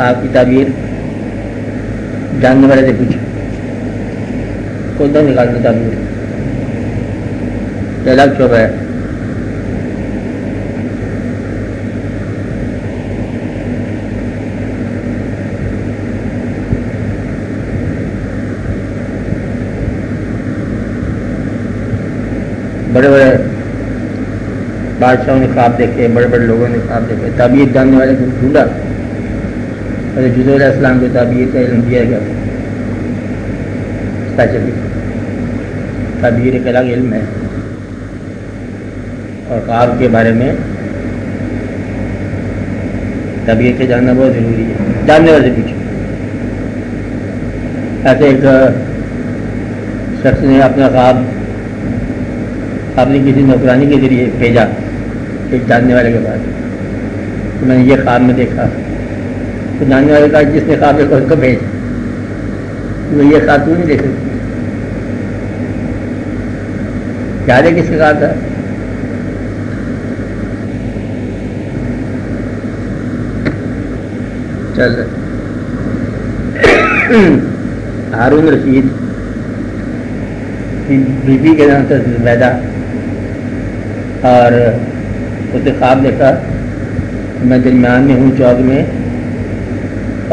خواب کی تعبیر جاننے والے سے پوچھو، کون سا نکالنا تعبیر یہ الگ شعبہ ہے. بڑے بڑے بادشاہوں نے خواب دیکھے، بڑے بڑے لوگوں نے خواب دیکھے. تعبیر جاننے والے کو ڈھونڈا. حضرت جزو علیہ السلام کو تعبیر کا علم دیا گیا. اسپیشلی تعبیر ایک الگ علم ہے اور خواب کے بارے میں تعبیر کے جاننا بہت ضروری ہے. جاننے والے پوچھو. ایسے ایک شخص نے اپنا خواب اپنی کسی نوکرانی کے ذریعے بھیجا ایک جاننے والے کے پاس کہ میں نے یہ خواب میں دیکھا. تو جاننے والے کا جس نے خواب دیکھا اس کو بھیج، وہ یہ خواب تو نہیں دیکھ سکتی. یاد ہے کس کے خواب تھا؟ چل ہارون رشید بی بی کے نام سے زبیدہ، اور اس نے خواب دیکھا میں درمیان میں ہوں چوک میں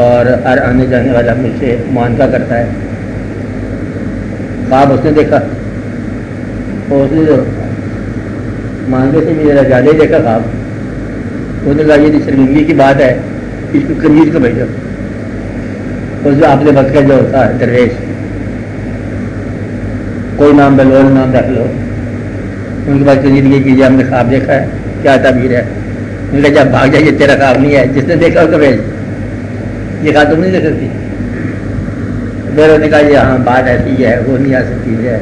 اور ہر آنے جانے والا مجھ سے معانقہ کرتا ہے. خواب اس نے دیکھا اور اس نے معانقے سے میرا زیادہ ہی دیکھا خواب. اس نے کہا یہ شرمندگی کی بات ہے، اس کو کنیز کو بھیجو. اس میں اپنے وقت کا جو ہوتا ہے درویش، کوئی نام بلول نام رکھ لو، ان کے پاس کنیزگی کیجیے، ہم نے خواب دیکھا ہے، کیا تعبیر ہے؟ ان کا جب بھاگ جائیے تیرا خواب نہیں ہے، جس نے دیکھا اس کو بھیج. یہ خواب تم نہیں دیکھ سکتی. پھر انہوں نے کہا یہ ہاں بات ایسی ہے، وہ نہیں آ سکتی ہے.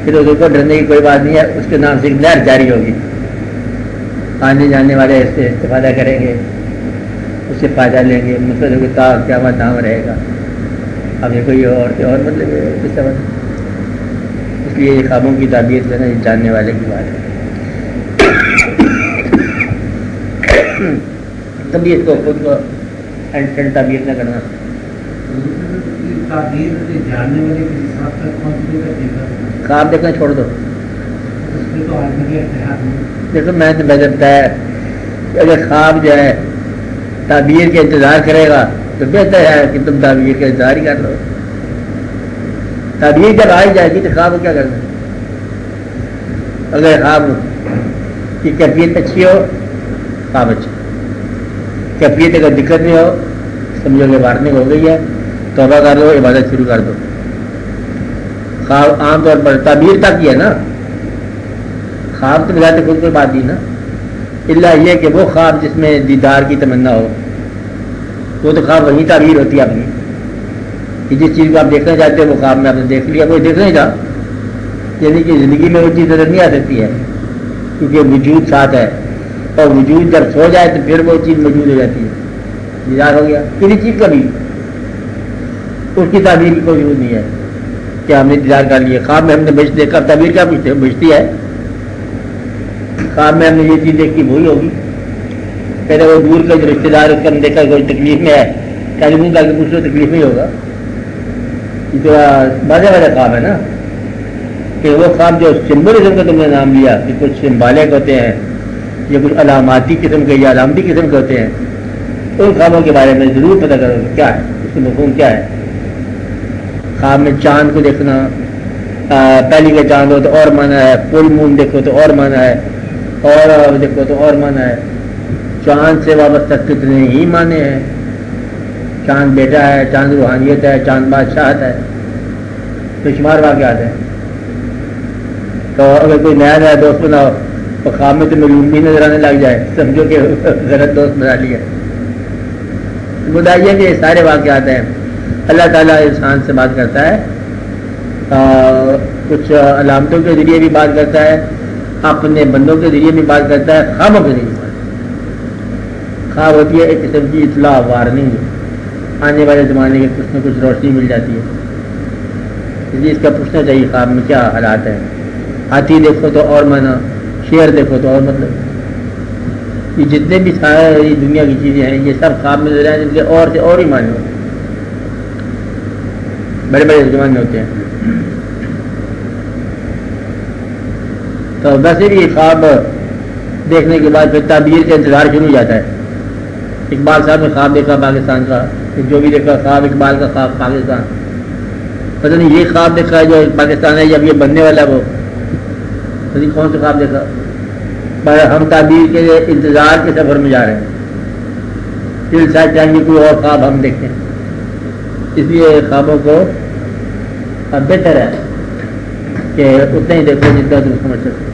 پھر اس کو ڈرنے کی کوئی بات نہیں ہے، اس کے نام سے ایک نہر جاری ہوگی، آنے جانے والے اس سے استفادہ کریں گے، اس سے فائدہ لیں گے، مسئلے کو کیا نام رہے گا. اب یہ کوئی اور مطلب کس طرح. اس لیے یہ خوابوں کی تعبیر جو ہے نا جاننے والے کی بات ہے. کبھی اس کو خود کو تعبیر نہ کرنا. خواب دیکھنا چھوڑ دو. دیکھو میں تو بجتا ہے اگر خواب جو ہے تعبیر کا انتظار کرے گا تو بہتر ہے کہ تم تعبیر کا انتظار ہی کر لو. تعبیر جب آئی جائے گی تو خواب کو کیا کرنا. اگر خواب کی کیفیت اچھی ہو خواب اچھا، کیفیت اگر دقت نہیں ہو سمجھو کہ وارننگ ہو گئی ہے، توبہ کر دو، عبادت شروع کر دو. خواب عام طور پر تعبیر تک ہی ہے نا، خواب تو بجاتے خود کوئی بات نہیں نا، اللہ یہ کہ وہ خواب جس میں دیدار کی تمنا ہو وہ تو خواب وہی تعبیر ہوتی ہے اپنی، کہ جس چیز کو آپ دیکھنا چاہتے ہو وہ خواب میں آپ نے دیکھ لیا، کوئی دیکھنا ہی تھا. یعنی کہ زندگی میں وہ چیز نظر نہیں آ سکتی ہے کیونکہ وجود ساتھ ہے، اور وجود جب سو جائے تو پھر وہ چیز موجود ہو جاتی ہے. دیدار ہو گیا کسی چیز کا بھی، اس کی تعبیر کی کوئی ضرورت نہیں ہے کہ ہم نے دیدار کر لیے. خواب میں ہم نے بچ دیکھا، تعبیر کیا پوچھتے ہیں؟ بچتی ہے. خواب میں ہم نے یہ چیز دیکھی وہی ہوگی. پہلے وہ دور کا جو رشتے دار اس کا ہم دیکھا کوئی تکلیف میں ہے، کہیں منہ کر کے پوچھ لو تکلیف نہیں ہوگا. بازے والا خواب ہے نا کہ وہ خواب جو سمبولزم کا تم نے نام لیا کہ کچھ سمبالک ہوتے ہیں یا کچھ علاماتی قسم کے یا علامتی قسم کے ہوتے ہیں، ان خوابوں کے بارے میں ضرور پتہ کرو کہ کیا ہے، اس کا مفہوم کیا ہے. خواب میں چاند کو دیکھنا، پہلی کا چاند ہو تو اور مانا ہے، فل مون دیکھو تو اور مانا ہے، اور دیکھو تو اور مانا ہے. چاند سے وابستہ کتنے ہی معنی ہیں. چاند بیٹا ہے، چاند روحانیت ہے، چاند بادشاہت ہے، تو شمار واقعات ہیں. تو اگر کوئی نیا دوست بناؤ تو خواب میں تو معلوم بھی نظر آنے لگ جائے، سمجھو کہ غلط دوست بنا لیا. بتائیے کہ یہ سارے واقعات ہیں. اللہ تعالیٰ انسان سے بات کرتا ہے، کچھ علامتوں کے ذریعے بھی بات کرتا ہے، اپنے بندوں کے ذریعے بھی بات کرتا ہے، خوابوں کے ذریعے. خواب ہوتی ہے ایک قسم کی اطلاع، وارننگ، آنے والے زمانے کے کچھ نہ کچھ روشنی مل جاتی ہے. اس لیے اس کا پوچھنا چاہیے خواب میں کیا حالات ہیں. ہاتھی دیکھو تو اور مانا، شیر دیکھو تو اور مطلب. یہ جتنے بھی ساری دنیا کی چیزیں ہیں یہ سب خواب میں نظر آئے، جن کے اور سے اور ہی معنی ہوتے ہیں، بڑے بڑے زمانے ہوتے ہیں. تو ویسے بھی خواب دیکھنے کے بعد پھر تعبیر کا انتظار شروع ہو جاتا ہے. اقبال صاحب نے خواب دیکھا پاکستان کا، جو بھی دیکھا خواب اقبال کا خواب پاکستان، پتہ نہیں یہ خواب دیکھا ہے جو پاکستان ہے جب یہ بننے والا ہے، وہ پتہ نہیں کون سا خواب دیکھا. پر ہم تعبیر کے انتظار کے سفر میں جا رہے ہیں، دل شاید چاہیں کوئی اور خواب ہم دیکھیں. اس لیے خوابوں کو اب بہتر ہے کہ اتنا ہی دیکھو جتنا تم سمجھ سکتے.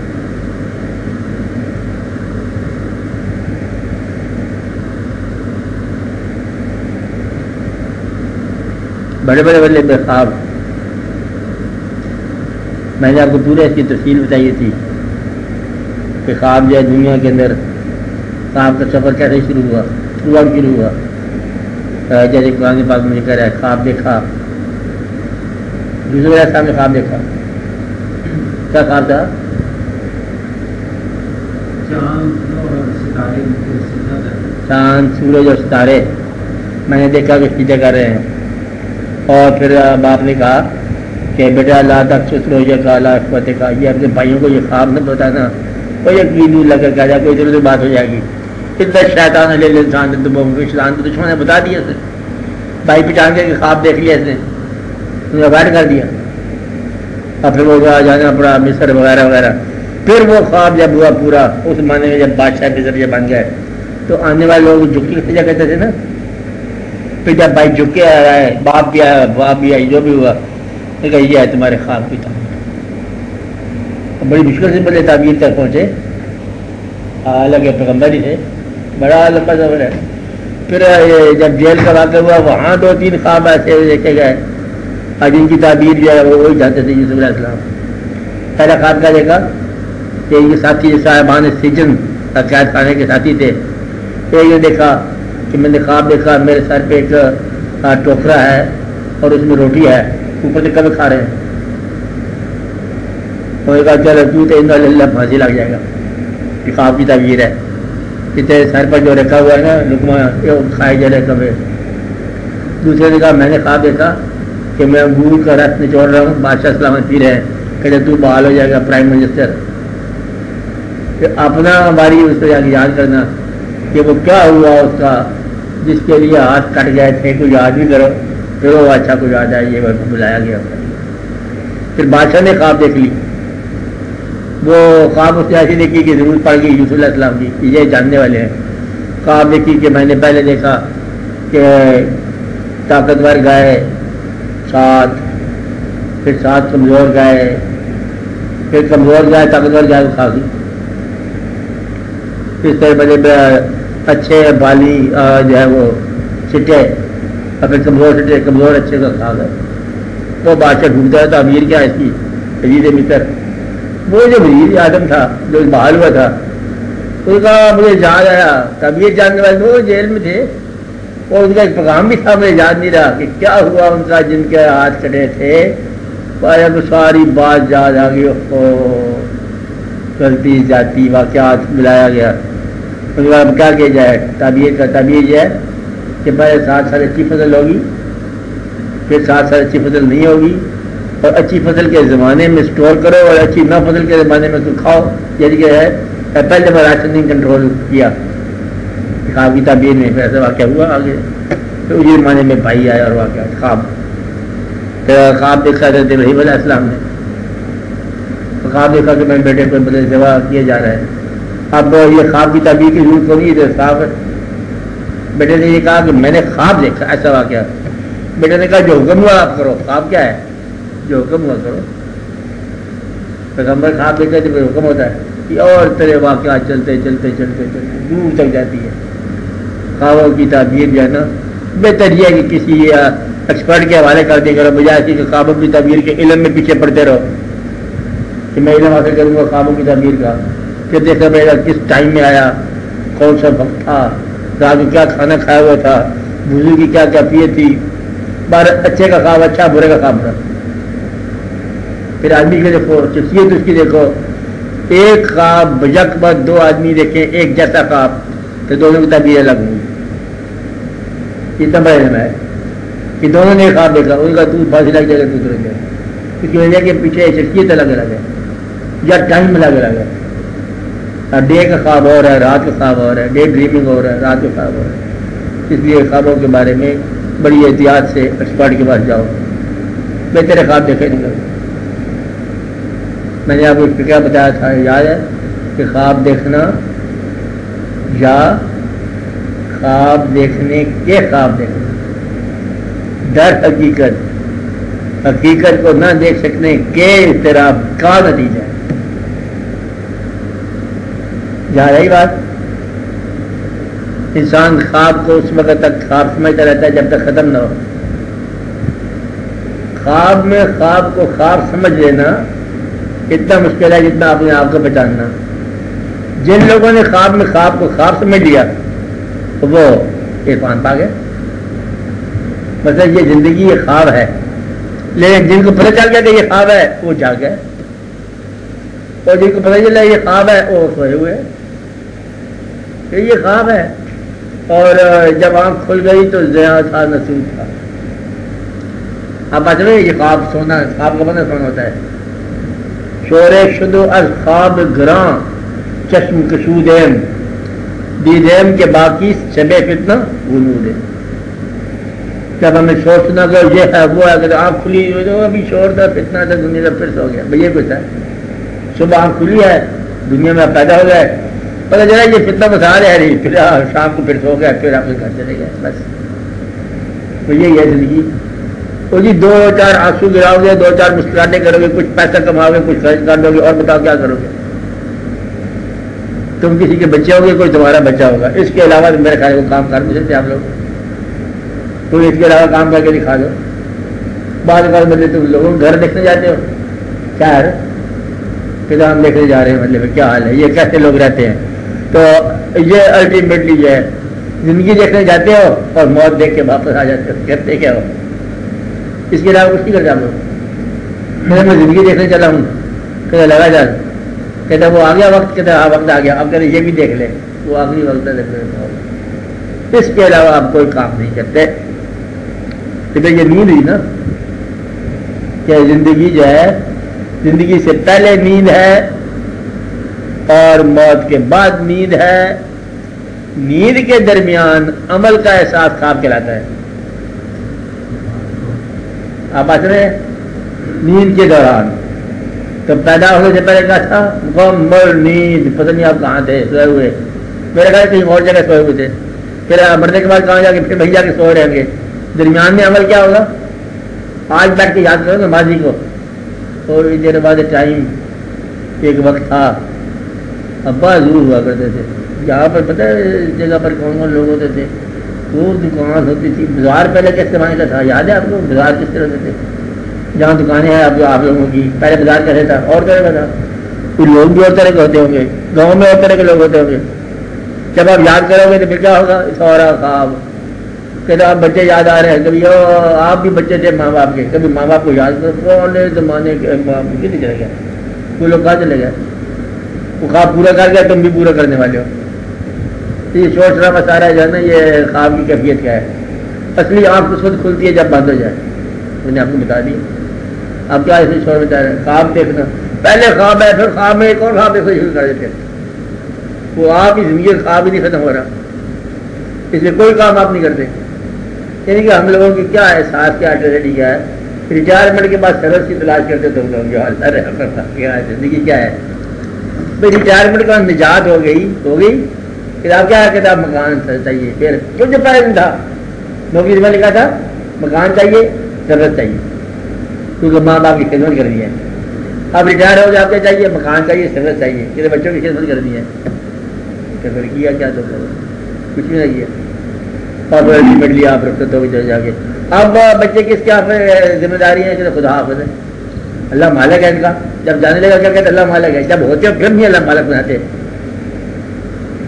بڑے بڑے بڑے بے خواب، میں نے آپ کو پورے اس کی تفصیل بتائی تھی کہ خواب جو ہے دنیا کے اندر خواب کا سفر کیسے شروع ہوا، شروع ہوا. جیسے قرآن پاک میں ذکر ہے خواب دیکھا، یوسف علیہ السلام نے خواب دیکھا. کیا خواب تھا؟ چاند سورج اور ستارے میں نے دیکھا کہ سیدھے کر رہے ہیں. اور پھر باپ نے کہا کہ بیٹا اللہ تک روزے کا اللہ فتح کا، یہ اپنے بھائیوں کو یہ خواب نہ بتانا، کوئی یقین نہیں لگا کہ آ جائے، کوئی ادھر ادھر بات ہو جائے گی. اتنا شیطان علیہ انسان شیطان کو دشمن نے بتا دیا، اس نے بھائی پہچان کے خواب دیکھ لیا، اس نے اوائڈ کر دیا. اور پھر وہ جانا پڑا مصر وغیرہ وغیرہ. پھر وہ خواب جب ہوا پورا، اس زمانے میں جب بادشاہ مصر جب بن گئے تو آنے والے لوگ جھکی کھجا کہتے تھے نا. پھر جب بھائی جھک کے آ رہا ہے، باپ بھی آیا، باپ بھی آئی، جو بھی ہوا، کہ یہ ہے تمہارے خواب کی تعبیر. بڑی مشکل سے بڑے تعبیر تک پہنچے، حالانکہ پیغمبر ہی تھے، بڑا لمبا سفر ہے. پھر جب جیل کا واقعہ ہوا وہاں 2-3 خواب ایسے دیکھے گئے اور جن کی تعبیر جو ہے وہ وہی جانتے تھے یوسف علیہ السلام. پہلا خواب کیا دیکھا کہ یہ ساتھی صاحبان سجن قید خانے کے ساتھی تھے. ایک نے دیکھا کہ میں نے خواب دیکھا میرے سر پہ ایک ٹوکرا ہے اور اس میں روٹی ہے، اوپر سے کبھی کھا رہے ہیں. تو کہا چلو تو اللہ پھانسی لگ جائے گا. یہ خواب کی تعبیر ہے. تیرے سر پر جو رکھا ہوا ہے نا لقمہ کھائے جا رہے کبھی. دوسرے نے کہا میں نے خواب دیکھا کہ میں انگور کا رس نچوڑ رہا ہوں، بادشاہ سلامت پی رہے ہیں، کہتے تو بحال ہو جائے گا پرائم منسٹر. پھر اپنا باری اس پہ یاد کرنا کہ وہ کیا ہوا اس کا جس کے لیے ہاتھ کٹ گئے تھے، کوئی یاد بھی کرو. پھر وہ اچھا کوئی یاد آئے، یہ بلایا گیا. پھر بادشاہ نے خواب دیکھ لی. وہ خواب اس نے ایسی دیکھی کہ ضرورت پڑ گئی یوسف علیہ السلام کی، یہ جاننے والے ہیں. خواب دیکھی کہ میں نے پہلے دیکھا کہ طاقتور گائے 7، پھر 7 کمزور گائے، پھر کمزور گائے طاقتور گائے کو کھا گئی. اس طرح بڑے اچھے بالی جو ہے وہ چٹے اور پھر کمزور چٹے کمزور اچھے کا کھا گئے. وہ بادشاہ ڈھونڈتا ہے تو امیر کیا اس کی عزیز مصر، وہ جو وزیر اعظم تھا جو بحال ہوا تھا، اس کا مجھے یاد آیا. طبیعت جاننے والے وہ جیل میں تھے اور ان کا ایک پیغام بھی تھا، مجھے یاد نہیں رہا کہ کیا ہوا ان کا جن کے ہاتھ کٹے تھے. تو ساری بات یاد آ گئی، غلطی جاتی واقعات ملایا گیا. اس کے بعد کیا کیا جائے؟ تعبیر کا تعبیر یہ ہے کہ پہلے 7 سال اچھی فصل ہوگی، پھر 7 سال اچھی فصل نہیں ہوگی، اور اچھی فصل کے زمانے میں اسٹور کرو اور اچھی نہ فصل کے زمانے میں تو کھاؤ. یعنی کہ ہے پہلے میں راشننگ کنٹرول کیا خواب کی تعبیر میں. پھر ایسا واقعہ ہوا آگے. پھر اسی زمانے میں بھائی آیا اور واقعہ خواب. پھر خواب دیکھا تھا ابراہیم علیہ السلام نے. خواب دیکھا کہ میں بیٹے کو بدلے سوا کیا جا رہا ہے. اب یہ خواب کی تعبیر کی ضرورت ہونی ہے. خواب بیٹے نے یہ کہا کہ میں نے خواب دیکھا ایسا واقعہ. بیٹے نے کہا جو حکم ہوا آپ کرو. خواب کیا ہے؟ جو حکم ہوا کرو. پیغمبر خواب دیکھتے تو پھر حکم ہوتا ہے. یہ اور طرح واقعات چلتے چلتے چلتے چلتے دور تک جاتی ہے. خوابوں کی تعبیر جو ہے نا بہتر یہ ہے کہ کسی ایکسپرٹ کے حوالے کر دیا کرو، بجائے کہ خوابوں کی تعبیر کے علم میں پیچھے پڑتے رہو کہ میں علم حاصل کروں گا خوابوں کی تعبیر کا. پھر دیکھا پڑے گا کس ٹائم میں آیا، کون سا وقت تھا، رات کو کیا کھانا کھایا ہوا تھا، وضو کی کیا کیفیت تھی. اچھے کا خواب اچھا، برے کا خواب برا. پھر آدمی کے دیکھو شخصیت اس کی دیکھو. ایک خواب یک بعد 2 آدمی دیکھیں ایک جیسا خواب، تو دونوں کی تعبیر الگ ہوں گی. اتنا بڑا علم ہے کہ دونوں نے خواب دیکھا, ان کا تو پھانسی لگ جائے گا, تو ترنت جائے گا, اس کی وجہ کے پیچھے شخصیت الگ الگ ہے یا ٹائم الگ الگ ہے. ڈے کا خواب ہو رہا ہے, رات کا خواب ہو رہا ہے, ڈے ڈریمنگ ہو رہا ہے, رات کا خواب ہو رہا ہے. اس لیے خوابوں کے بارے میں بڑی احتیاط سے ایکسپرٹ کے پاس جاؤ. میں تیرے خواب دیکھے نہیں کروں. میں نے آپ کو کیا بتایا تھا, یاد ہے کہ خواب دیکھنا یا خواب دیکھنے کے خواب دیکھنا, در حقیقت کو نہ دیکھ سکنے کے اضطراب کا نتیجہ ہے. جا رہی بات, انسان خواب کو اس وقت تک خواب سمجھتا رہتا ہے جب تک ختم نہ ہو. خواب میں خواب کو خواب سمجھ لینا اتنا مشکل ہے جتنا اپنے آپ کو پہچاننا. جن لوگوں نے خواب میں خواب کو خواب سمجھ لیا تو وہ عرفان پا گئے. مطلب یہ زندگی یہ خواب ہے, لیکن جن کو پتہ چل گیا کہ یہ خواب ہے وہ جاگ گئے, اور جن کو پتہ چلا یہ خواب ہے وہ سوئے ہوئے کہ یہ خواب ہے. اور جب آنکھ کھل گئی تو زیاں تھا نصیب تھا. آپ بات رہے یہ خواب سونا, خواب کا مطلب سونا ہوتا ہے. شور شدو از خواب گراں چشم کشودیم دیدیم کے باقی شب فتنہ غنودے. جب ہمیں شور سنا کہ یہ ہے وہ ہے, اگر آنکھ کھلی تو ابھی شور تھا فتنہ تھا دنیا کا, پھر سو گیا. بھائی یہ کچھ ہے, صبح آنکھ کھلی ہے دنیا میں آپ پیدا ہو گئے, پتہ چلا یہ فتنہ بتا رہے ہیں, پھر شام کو پھر سو گیا, پھر آپ کے گھر چلے گئے. بس تو یہی ہے زندگی. وہ جی 2-4 آنسو گراؤ گے, 2-4 مسکرانے کرو گے, کچھ پیسہ کماؤ گے, کچھ خرچ کر دو گے, اور بتاؤ کیا کرو گے. تم کسی کے بچے ہوگے, کوئی تمہارا بچہ ہوگا. اس کے علاوہ میرے خیال کو کام کر نہیں سکتے آپ لوگ. تو اس کے علاوہ کام کر کے دکھا دو. بعض اوقات بندے تم لوگوں گھر دیکھنے جاتے ہو, کیا ہے کہ ہم دیکھنے جا رہے ہیں, مطلب کیا حال ہے, یہ کیسے لوگ رہتے ہیں. تو یہ الٹیمیٹلی یہ ہے, زندگی دیکھنے جاتے ہو اور موت دیکھ کے واپس آ جاتے ہو. کہتے کیا ہو, اس کے علاوہ کچھ نہیں کرتے آپ لوگ. میں زندگی دیکھنے چلا ہوں, کہتے لگا جا, کہتا وہ آ گیا وقت, کہتا ہاں وقت آ گیا, اب کہتے یہ بھی دیکھ لے, وہ آخری وقت ہے. اس کے علاوہ آپ کوئی کام نہیں کرتے. کہ یہ نیند ہوئی نا کہ زندگی جو ہے, زندگی سے پہلے نیند ہے اور موت کے بعد نیند ہے. نیند کے درمیان عمل کا احساس خواب کہلاتا ہے. آپ بات رہے ہیں نیند کے دوران, تو پیدا ہونے سے پہلے کہا تھا مکمل نیند, پتہ نہیں آپ کہاں تھے, سوئے ہوئے. میرے خیال کہیں اور جگہ سوئے ہوئے تھے, پھر مرنے کے بعد کہاں جا کے پھر وہیں جا کے سوئے رہیں گے. درمیان میں عمل کیا ہوگا, آج بیٹھ کے یاد کرو نا ماضی کو. اور دیر بعد ٹائم ایک وقت تھا, ابا ضرور ہوا کرتے تھے یہاں پر. پتہ ہے جگہ پر کون کون لوگ ہوتے تھے, وہ دکان ہوتی تھی. بازار پہلے کس زمانے کا تھا, یاد ہے آپ کو بازار کس طرح ہوتے تھے, جہاں دکانیں ہیں آپ لوگوں کی. پہلے بازار کیسے تھا, اور طرح کا تھا. کوئی لوگ بھی اور طرح کے ہوتے ہوں گے, گاؤں میں اور طرح کے لوگ ہوتے ہوں گے. جب آپ یاد کرو گے تو پھر کیا ہوگا, سورا خواب. کہتے آپ بچے یاد آ رہے ہیں, کبھی آپ بھی بچے تھے ماں باپ کے, کبھی ماں باپ کو یاد کرو زمانے کے کتنے چلے گئے, کوئی لوگ کہاں چلے گئے. وہ خواب پورا کر گیا, تم بھی پورا کرنے والے ہو. یہ شور شرابہ سارا جو ہے نا, یہ خواب کی کیفیت کیا ہے. اصلی آنکھ اس وقت کھلتی ہے جب بند ہو جائے. میں نے آپ کو بتا دیا. آپ کیا ایسے شور بتا رہے ہیں, خواب دیکھنا پہلے خواب ہے, پھر خواب میں ایک اور خواب دیکھنا شروع کر دیتے ہیں. وہ آپ کی زندگی خواب ہی نہیں ختم ہو رہا, اس لیے کوئی کام آپ نہیں کرتے. یعنی کہ ہم لوگوں کی کیا احساس, کیا ٹریجڈی کیا ہے, ریٹائرمنٹ کے بعد سرس کی تلاش کرتے تو کیا ہے زندگی کیا ہے. بھائی ریٹائرمنٹ کا نجات ہو گئی. کتاب کیا ہے, کتاب مکان چاہیے. پھر کچھ پہلے دن تھا نوکری میں لکھا تھا مکان چاہیے, ضرورت چاہیے, کیونکہ ماں باپ کی خدمت کرنی ہے. اب ریٹائر ہو جاتے چاہیے, مکان چاہیے, ضرورت چاہیے, کسی بچوں کی خدمت کرنی ہے. پھر کیا کیا تو کچھ بھی نہیں ہے. اور الٹیمیٹلی آپ رکھتے تو جا کے اب بچے کس کیا ذمہ داری ہیں, کہ خدا حافظ ہے, اللہ مالک ہے ان کا. جب جانے لگا کیا کہتے اللہ مالک ہے, جب ہوتے ہو پھر نہیں اللہ مالک بناتے.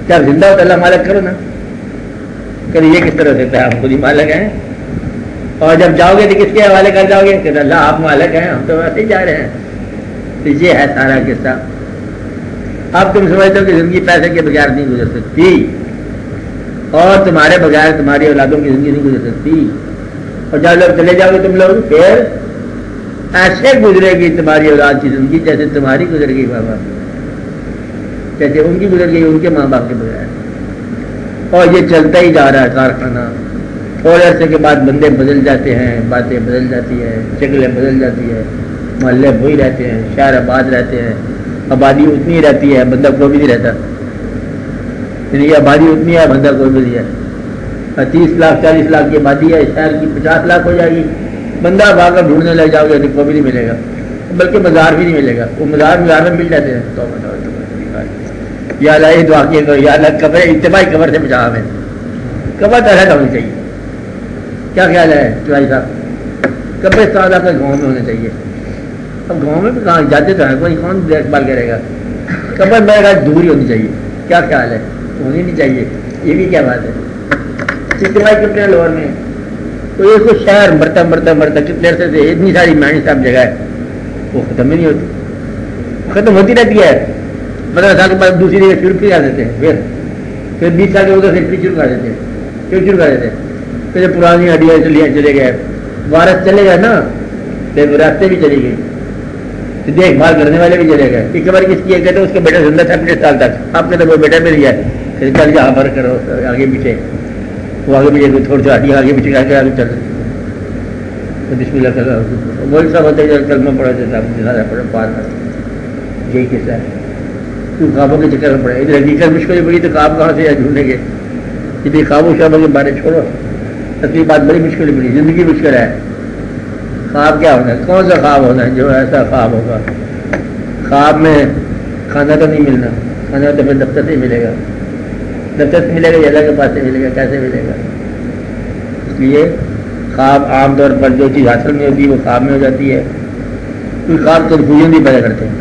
جب زندہ ہو تو اللہ مالک کرو نا, کہ یہ کس طرح سے آپ خود ہی مالک ہیں. اور جب جاؤ گے تو کس کے حوالے کر جاؤ گے, کہ اللہ آپ مالک ہیں, ہم تو ویسے ہی جا رہے ہیں. تو یہ ہے سارا قصہ. اب تم سمجھتے ہو کہ زندگی پیسے کے بغیر نہیں گزر سکتی, اور تمہارے بغیر تمہاری اولادوں کی زندگی نہیں گزر سکتی. اور جب لوگ چلے جاؤ گے تم لوگ پھر ایسے گزرے گی تمہاری اولاد کی زندگی جیسے تمہاری گزر گئی بابا، جیسے ان کی گزر گئی ان کے ماں باپ کے بغیر. اور یہ چلتا ہی جا رہا ہے کارخانہ. تھوڑے عرصے کے بعد بندے بدل جاتے ہیں، باتیں بدل جاتی ہیں، شکلیں بدل جاتی ہے، محلے وہی رہتے ہیں، شہر آباد رہتے ہیں، آبادی اتنی ہی رہتی ہے، بندہ کوئی بھی نہیں رہتا. یعنی یہ آبادی اتنی ہے، بندہ کوئی بھی نہیں ہے. 30 لاکھ 40 لاکھ کی آبادی ہے، شہر کی 50 لاکھ ہو جائے گی، بندہ بھاگ کر ڈھونڈنے لگ جاؤ گے تو کوئی بھی نہیں ملے گا، بلکہ مزار بھی نہیں ملے گا. وہ مزار میں مل جاتے ہیں. تو یا اللہ یہ دعا کیے یا اللہ قبر اجتماعی قبر سے بچا ہمیں. قبر تو الگ ہونی چاہیے. کیا خیال ہے بھائی صاحب؟ قبرستان آپ کے گاؤں میں ہونے چاہیے. اب گاؤں میں بھی کہاں جاتے تو ہیں، کوئی کون دیکھ بھال کرے گا؟ قبر میرے خیال دور ہی ہونی چاہیے. کیا خیال ہے؟ ہونی نہیں چاہیے. یہ بھی کیا بات ہے؟ اجتماعی کتنے لوور میں تو اس کو شہر مرتا مرتا مرتا کتنے عرصے سے اتنی ساری معنی صاحب جگہ ہے وہ ختم ہی نہیں ہوتی، ختم ہوتی رہتی ہے. 15 سال کے بعد دوسری جگہ شروع کر دیتے ہیں، پھر 20 سال کے ادھر سے پھر شروع کر دیتے ہیں، پھر پرانی ہڈیاں چلے گئے، وارث چلے گئے نا، پھر راستے بھی چلی گئی، پھر دیکھ بھال کرنے والے بھی چلے گئے. کہ خبر کس کی ہے؟ کہتے ہیں اس کا بیٹا زندہ تھا 50 سال تک، آپ نے تو وہ بیٹا مل گیا، پھر کل جہاں پر کرو آگے پیچھے، وہ آگے پیچھے تھوڑی سی ہڈیاں آگے پیچھے آگے چل بسم اللہ کر وہی سب ہوتے ہیں. کلمہ پڑھا جاتا پڑھے پار کر یہی قصہ ہے. تو خوابوں کے چکر میں پڑے. ادھر حقیقت مشکل پڑی تو خواب کہاں سے ڈھونڈیں گے؟ ادھر خوابوں شابوں کے بارے چھوڑو، اصلی بات بڑی مشکل پڑی. زندگی مشکل ہے. خواب کیا ہونا ہے؟ کون سا خواب ہونا ہے جو ایسا خواب ہوگا؟ خواب میں کھانا تو نہیں ملنا، کھانا تو پھر دفتر سے ملے گا، دفتر سے ملے گا یا اللہ کے پاس سے ملے گا، کیسے ملے گا؟ اس لیے خواب عام طور پر جو چیز حاصل نہیں ہوتی وہ خواب میں ہو جاتی ہے. کوئی خواب کنفیوژن بھی پیدا کرتے ہیں.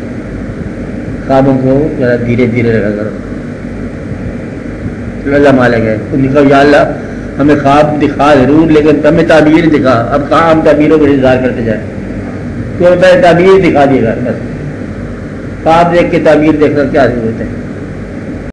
خوابوں کو ذرا دھیرے دھیرے رکھا کرو. اللہ مالک ہے. تم دکھاؤ یا اللہ ہمیں خواب دکھا ضرور، لیکن ہمیں تعبیر دکھا. اب کہاں ہم تعبیروں کا انتظار کرتے جائیں؟ تو ہمیں تعبیر دکھا دیے گا بس. خواب دیکھ کے تعبیر دیکھ کر کیا ضرورت ہے؟